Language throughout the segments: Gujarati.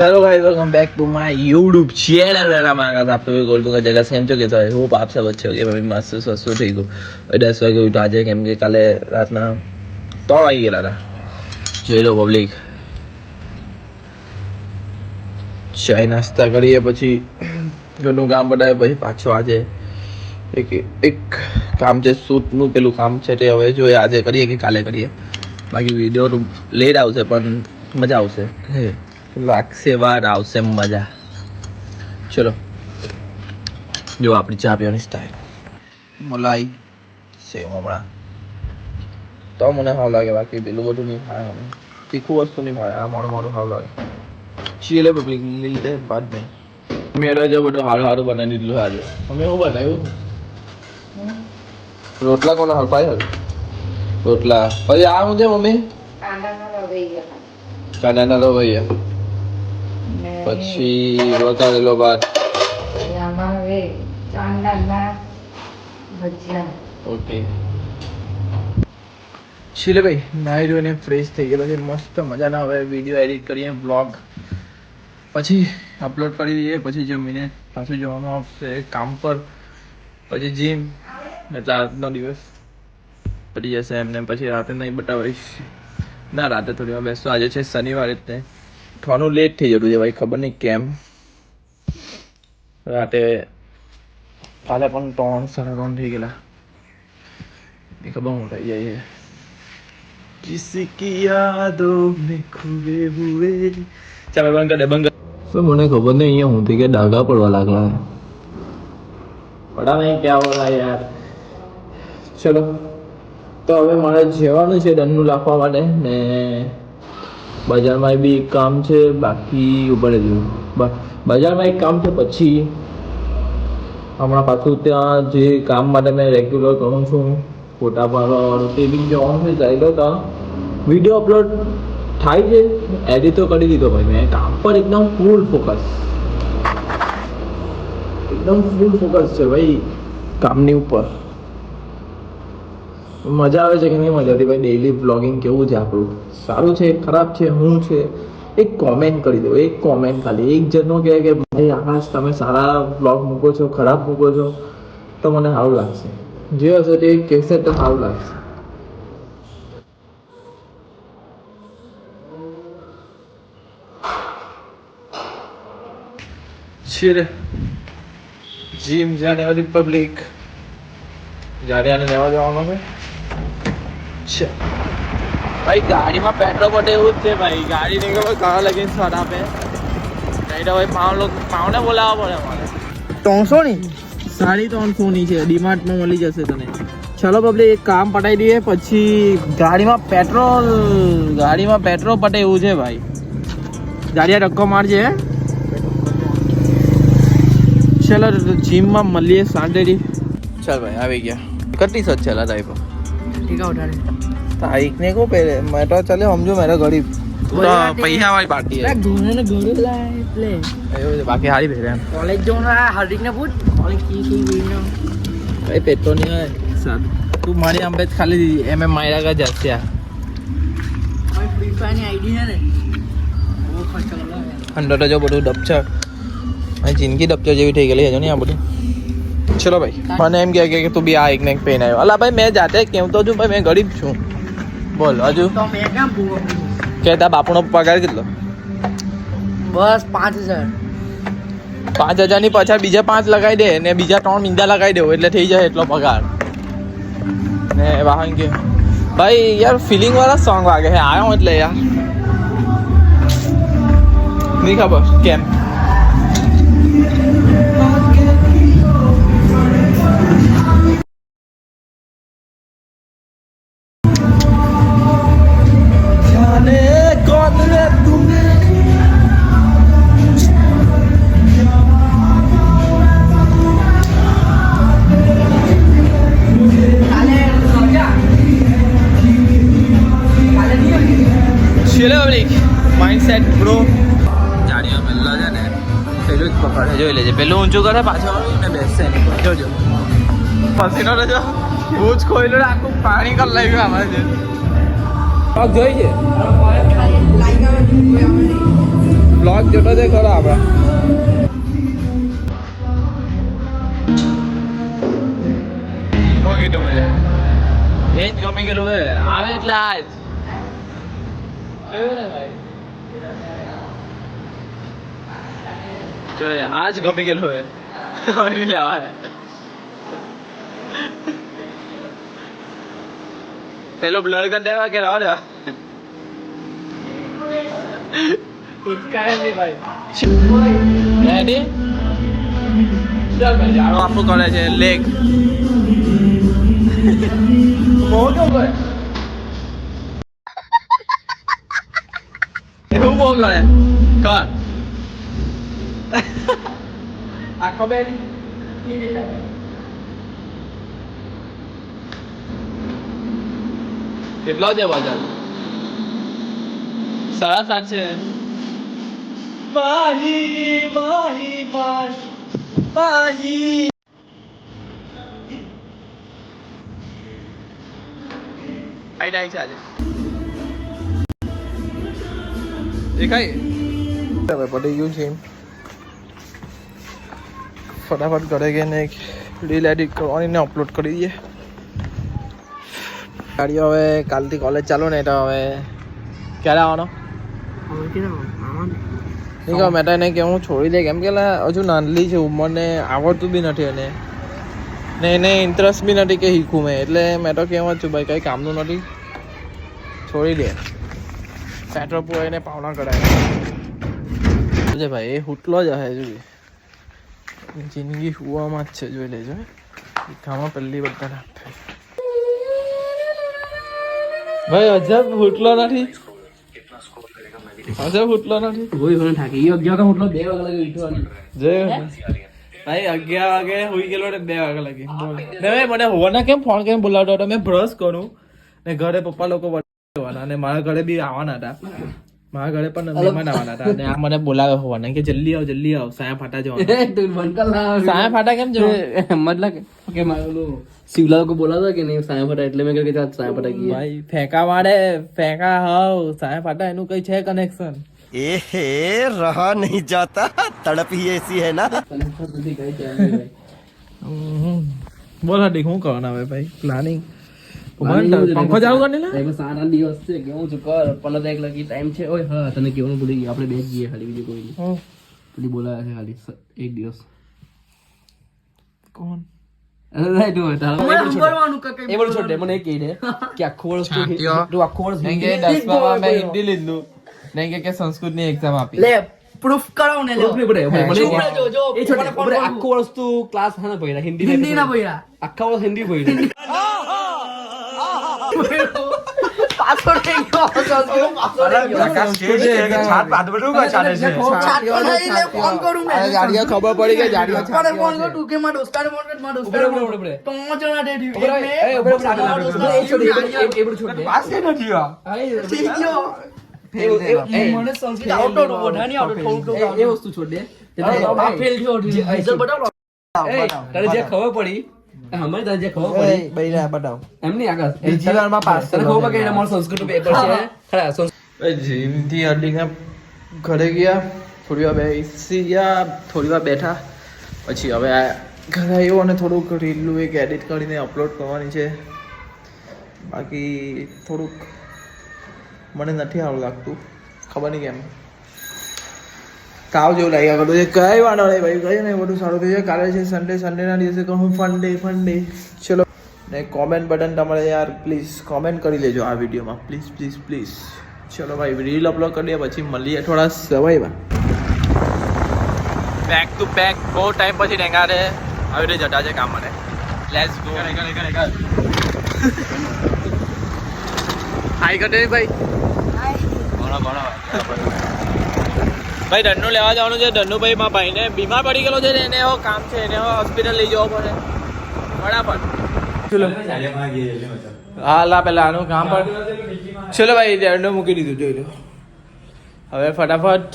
Hello guys, welcome back to my YouTube channel. मेरा मांगा था आपको गोल्ड का जगह सेम चुके तो होप आप सब अच्छे होगे। मैं मस्त स्वस्थ ठीक हूँ। 10 વાગે ઉઠ્યો આજે કેમ કે કાલે રાતના 3 વાગી ગયેલા હતા. જોઈ લો પબ્લિક. ચાય નાસ્તા કરીએ પછી ઘરનું કામ પતાવે પછી પાછો આજે એક કામ છે શૂટનું પેલું કામ છે તે હવે જોઈએ આજે કરીએ કે કાલે કરીએ. બાકી વિડીયો લેટ આવશે પણ મજા આવશે. લાગશે વાર આવશે મજા. ચલો જો આપણી ચા પીવાની સ્ટાઈલ મલાઈ સેવ હમણાં તો મને સારું લાગે. બાકી પેલું બધું નહીં ખાય. તીખું વસ્તુ નહીં ખાય. આ મોડું મોડું સારું લાગે. ચીલે પબ્લિક લીધે બાદ નહીં. મેં જો બધું સારું સારું બનાવી દીધું આજે. અમે શું બનાવ્યું? રોટલા કોને હલપાય હલ રોટલા પછી આ શું છે મમ્મી? કાંદાના લવૈયા પછી વઘારેલો ભાત. ઓકે શીલે ભાઈ નાઈ ધોઈને ફ્રેશ થઈ ગયેલો છે મસ્ત મજાના. હવે વિડીયો એડિટ કરીએ બ્લોગ પછી અપલોડ કરી દઈએ. પછી જમીને પાછું જવાનું આવશે કામ પર. પછી જીમ એટલે આજનો દિવસ પડી જશે એમને. પછી રાતે નહીં બતાવીશ ના. રાતે થોડી વાર બેસતો. આજે છે શનિવાર એટલે થોડું લેટ થઈ જતું છે ભાઈ. ખબર નહીં કેમ. રાતે કાલે પણ 3 સાડા 3 થઈ ગયેલા. એ ખબર હું થઈ જાય છે. કિસી કી યાદો મેં ખુએ હુએ. ચાલ બંધ કર દે બંધ કર. મને ખબર નહીં અહીંયા હું થી કે ડાઘા પડવા લાગલા. પડા નહીં ક્યાં હોલા યાર. ચલો તો હવે મારે જવાનું છે દંડનું લાખવા માટે ને બજારમાં બી એક કામ છે. બાકી ઉપર બજારમાં એક કામ છે. પછી હમણાં પાછું ત્યાં જે કામ માટે મેં રેગ્યુલર કરું છું ફોટા પાડવાનું તે બી જવાનું છે. ચાલો ત્યાં વિડીયો અપલોડ થાય છે. એડિટ તો કરી દીધો ભાઈ મેં. કામ પર એકદમ ફૂલ ફોકસ છે ભાઈ કામની ઉપર. મજા આવે છે કે નહીં મજા આવતી ભાઈ? ડેઈલી બ્લોગિંગ કેવું છે આપણું? સારું છે ખરાબ છે શું છે? એક કોમેન્ટ કરી દો. એક કોમેન્ટ ખાલી એક જણનો કહે કે ભાઈ આકાશ તમે સારા બ્લોગ મૂકો છો ખરાબ મૂકો છો તો મને સારું લાગશે. જે હશે તે કહેશે તો સારું લાગશે. છીએ જીમ જાને વાળી પબ્લિક જાને આને લેવા જવાનો છે. भाई गाड़ी में पेट्रोल पटे એવું જ છે ભાઈ. ગાડી નહીં ખબર કहाँ લગીને શોટ આપે. નહીં તો ભાઈ પાવને બોલાવવા પડે મારે. 300 ની 350 ની છે. ડીમાર્ટમાં મળી જશે તને. ચલો પબ્લિક એક કામ પટાઈ દઈએ પછી ગાડીમાં પેટ્રોલ પટે એવું છે ભાઈ. ગાડીયા ધક્કો મારજે. ચલો જીમમાં મળીએ શાંતિથી. ચાલ ભાઈ આવી ગયા. કેટલી સચ ચલા તારી પર ઠીક ઉઠાડે तारीख ने को पहले मैं तो चले समझो मेरा गरीब तो पैसा वाली पार्टी है. घोड़े ने घोड़े लाए प्ले अरे बाकी हारी भेरे हैं कॉलेज जो ना हार्दिक ने पूछ कॉलेज की वीडियो भाई पेट्रोल नहीं है साथ तू मारी हम पे खाली एमएम मायरा का जाते हैं भाई फ्री फायर ની आईडी है ने वो खर्च कर ला अंदर जो બધું ડબચર આ જિંદગી ડબચર જેવી થઈ ગયેલી છે જો ને આ બધું. ચલો ભાઈ મને એમ કહે કે તું બી આ એક ને એક પહેન આવ્યો. અલા ભાઈ મેં જાતે કેમ તો છું ભાઈ મેં ગરીબ છું. બોલ હજુ તો મેં કેમ કે તા બાપુનો પગાર કેટલો? બસ 5000. 5000 ની પાછળ બીજા 5 લગાવી દે ને બીજા 3 મીંડા લગાવી દેવો એટલે થઈ જાય એટલો પગાર. ને વાહન કે ભાઈ યાર ફિલિંગ વાળા સોંગ વાગે છે આવ્યો એટલે યાર નહીં ખબર કેમ. માઇન્ડસેટ બ્રો જાણીઓ મેલ્લો છે ને પેલું જ પકડે જોઈ લેજે. પેલું ઊંચું કરે પાછળ ને બેસશે જોજો. પસીનો તો જો હું જ ખોઈલું આખું પાણી કરી લઈ ગયું અમારે છે. જોઈ છે બ્લોગ જોતો છે ખરો આપણે એ જ ગમી ગયેલું હે આવે એટલે આજ આજ ગમી ગયેલું હે પેલો બ્લડ કરી દેવા કે રહો ને રેડી ચાલ ભાઈ જાણો આપણું કરે છે લેગ એવું બહુ કરે કર આખો બેન કેટલો છે બજાર 7:30 છે માહી માહી માહી આઈ ડાઈ છે આજે દેખાય હવે પડી ગયું છે ફટાફટ ઘરે ગઈને એક રીલ એડિટ કરવાની ને અપલોડ કરી દઈએ ગાડીઓ હવે કાલથી કોલેજ ચાલુ ને તો હવે ક્યારે આવવાનો નહીં કહો મેં તો એને કે હું છોડી દે કેમ કે હજુ નાનલી છે ઉંમરને આવડતું બી નથી એને ને એને ઇન્ટરેસ્ટ બી નથી કે શીખું મેં એટલે મેં તો કહેવા છું ભાઈ કંઈ કામનું નથી છોડી દે પેટ્રોલ પૂરાઈને પાવના કરાય ભાઈ એ હુટલો જ હે જોઈ જિંદગી હુવામાં જ છે જોઈ લેજો ખામાં પહેલી બધા આપે ભાઈ અજબ હુટલો નથી અજબ હુટલો નથી કોઈ મને થાકી ગયો 11 હુટલો 2 વાગે લાગે ઉઠવાની જય ભાઈ 11 વાગે હોઈ ગયેલો ને 2 વાગે લાગી ને મને હોવાના કેમ ફોન કેમ બોલાવતો હતો મેં બ્રશ કરું ને ઘરે પપ્પા લોકો બોલાવવાના અને મારા ઘરે બી આવવાના હતા મારા ઘરે પણ મહેમાન આવવાના હતા અને આ મને બોલાવે હોવાના કે જલ્દી આવ સાયા ફાટા જવાનું સાયા ફાટા કેમ જવાનું મતલબ કે મારું શિવલાલ को बोला था कि नहीं साया फटा એટલે મેં કે ચાલ સાયા ફટા ગઈ ભાઈ ફેંકા મારે ફેંકા હાવ સાયા ફટા એનું કઈ છે કનેક્શન એ હે રહા નહીં જાતા તડપ ही ऐसी है ना બોલ હડી હું કરવાના હવે ભાઈ પ્લાનિંગ પંખો ચાલુ કરી લે એમાં સારા દિવસ છે કેવું છું કર 15 એક લગી ટાઈમ છે ઓય હા તને કેવાનું ભૂલી ગઈ આપણે બેસ જઈએ ખાલી બીજું કોઈ નહીં પેલી બોલાયા છે ખાલી એક દિવસ કોણ અરે તું એ બોલ છોડ દે મને એક કહી દે કે આખો વર્ષ તું આખો વર્ષ નહીં કે 10 મેં હિન્દી લીધું નહીં કે સંસ્કૃતની એક્ઝામ આપી લે પ્રૂફ કરાવ ને પ્રૂફ નહીં પડે મને એ છોડ દે આખો વર્ષ તું ક્લાસ હા ના ભર્યા હિન્દી ના ભર્યા આખા વર્ષ હિન્દી ભર્યા પાછો થઈ ગયો ફોન કરું મે જાડિયા ખબર પડી ગઈ જાડિયા અરે ફોન કર ટુકે માં દોસ્તાર ફોન કર માં દોસ્તાર તો જણા દે પાસે નથી થઈ ગયો મને સંસ્કૃત આવતો વધારે આવતો થોડું એ વસ્તુ છોડ દે આ ફેલ થયો રિઝલ્ટ બતાવો તારે જે ખબર પડી હમણાં તારે જે ખબર પડી બૈરા બતાવ એમ નહીં આગળ બીજી વારમાં પાસ તને ખબર પડી કે અમારું સંસ્કૃત પેપર છે ખરા જીમથી અડીને ઘરે ગયા થોડી વાર બેસી ગયા થોડી વાર બેઠા પછી હવે ઘરે આવ્યો અને થોડુંક રીલું એક એડિટ કરીને અપલોડ કરવાની છે બાકી થોડુંક મને નથી સારું લાગતું ખબર નહીં કેમ તાવ જેવું લાગ્યા કરતું છે કઈ વાંધો નહીં ભાઈ કઈ નહીં બધું સારું થઈ જાય કાલે છે સન્ડેના દિવસે કહું ફન ડે ચલો ને કોમેન્ટ બટન તમારે યાર પ્લીઝ કોમેન્ટ કરી લેજો આ વિડીયોમાં પ્લીઝ ચલો ભાઈ રીલ અપલોડ કરીએ પછી મળીએ થોડા સમયમાં બેક ટુ બેક બહુ ટાઈમ પછી ડેંગારે આવી રીતે જતા છે કામ માટે લેટ્સ ગો હાઈ કરતે ભાઈ ભાઈ ધનુ લેવા જવાનું છે ધનુભાઈ મારા ભાઈને બીમાર પડી ગયેલો છે ને એને એવો કામ છે એને હોસ્પિટલ લઈ જવો પડે ફટાફટ હા લા પેલા આનું કામ પર ચલો ભાઈ ધનુ મૂકી દીધું જોઈ લો હવે ફટાફટ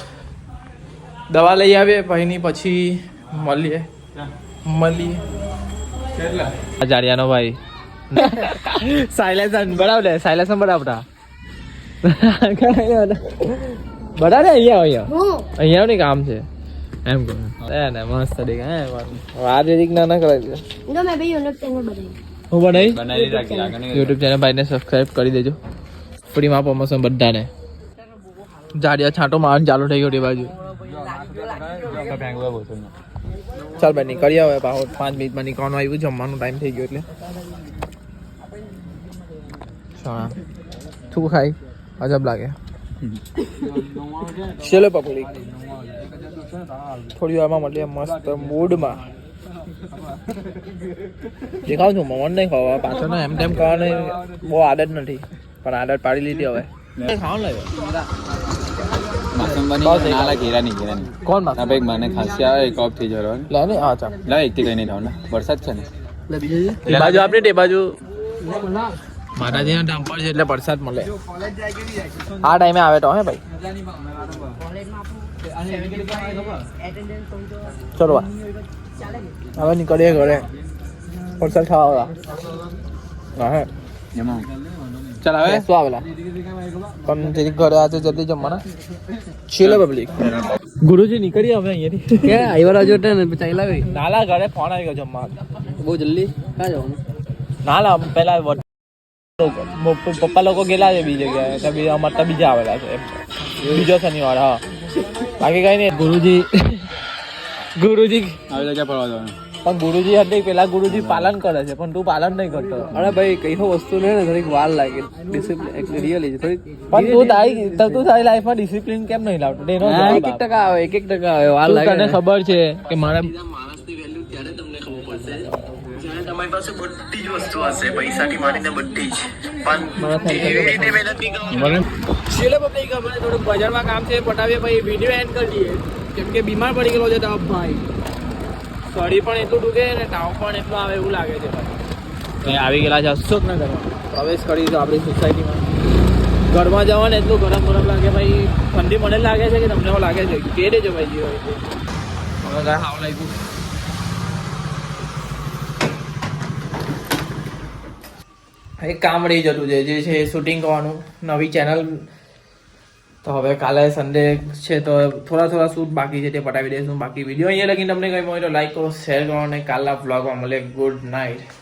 દવા લઈ આવીએ ભાઈની પછી મળીએ જાડિયાનો ભાઈ સાયલેન્સન બરાબર સાયલેન્સન બરાબર બધા ને અહીંયા હું અહીંયા નહીં કામ છે એમ કહું ને મસ્ત દેખાય વાર રીક ના કરાવી દે જો મેં ભાઈ યુટ્યુબ ચેનલ બનાવી હું બનાવી યુટ્યુબ ચેનલ ભાઈને સબસ્ક્રાઇબ કરી દેજો ફ્રીમાં પ્રમોશન બધાને જાડિયા છાંટો મારવાનું ચાલુ થઈ ગયો તે બાજુ ચાલ ભાઈ નીકળી આવે પાછો 5 મિનિટમાં નીકળવાનું આવ્યું જમવાનું ટાઈમ થઈ ગયો એટલે શું ખાઈ અજબ લાગે ચલો પબ્લિક થોડી વારમાં મળીએ મસ્ત મૂડમાં દેખાવ છું મમન નહીં ખાવા પાછળ એમ તેમ ખાવાની બહુ આદત નથી પણ આદત પાડી લીધી હવે ખાવાનું લાગ્યો કોણ માસમ મને ખાંસી આવે કપ થઈ જવાનું લે ને હા ચાલ લા એકથી કઈ નહીં થાવ ને વરસાદ છે ને એ બાજુ આપણે તે બાજુ માતાજીના ટેમ્પલ છે એટલે પ્રસાદ મળે આ ટાઈમે આવે તો હે ભાઈ ચલો હવે નીકળીએ ઘરે પ્રસાદ ખાવા હા હે એમાં ચાલ હવે શું આવેલા પણ જરીક ઘરે આજે જલ્દી જમવાના ચલો પબ્લિક ગુરુજી નીકળીએ હવે અહીંયાથી કે આવ્યા રાજો ને ચાલ્યા ગઈ નાલા ઘરે ફોન આવી ગયો જમવા બહુ જલ્દી ક્યાં જવાનું નાલા પેલા પપ્પા લોકો ગયેલા છે બીજી જગ્યાએ તો અમારે તો બીજા આવેલા છે બીજો શનિવાર હા બાકી કઈ નહીં ગુરુજી આવી જગ્યા ફરવા જવાનું પણ ગુરુજી હતી પેલા ગુરુજી પાલન કરે છે પણ તું પાલન નહીં કરતો અરે ભાઈ કઈ વસ્તુ ને થોડીક વાર લાગે ડિસિપ્લિન રિયલી થોડીક પણ તું તારી લાઈફમાં ડિસિપ્લિન કેમ નહીં લાવતો એનો જવાબ આપ. 1% આવે 1% આવે વાર તું લાગે તને ખબર છે કે મારા ચલો પબ્લિક આપણે થોડુંક બજારમાં કામ છે પટાવીએ પછી વિડીયો એન્ડ કરી દઈએ કેમ કે બીમાર પડી ગયેલો છે તાવ ભાઈ શરીર પણ એટલું ડૂબે ને તાવ પણ એટલું આવે એવું લાગે છે ભાઈ અહીં આવી ગયેલા છે અશોકનગર પ્રવેશ કરીશું આપણી સોસાયટીમાં ઘરમાં જવાને એટલું ગરમ લાગે ભાઈ ઠંડી મને લાગે છે કે તમને એવું લાગે છે કે દેજો ભાઈ જીવો હવે કાંઈ હાવ લાગ્યું એક કામ રહી જતું છે જે છે શૂટિંગ કરવાનું નવી ચેનલ તો હવે કાલે સન્ડે છે તો થોડા શૂટ બાકી છે તે પટાવી દઈશું બાકી વિડીયો અહીંયા લગીને તમને કંઈ મળે તો લાઈક કરો શેર કરો અને કાલના વ્લોગમાં મળે ગુડ નાઇટ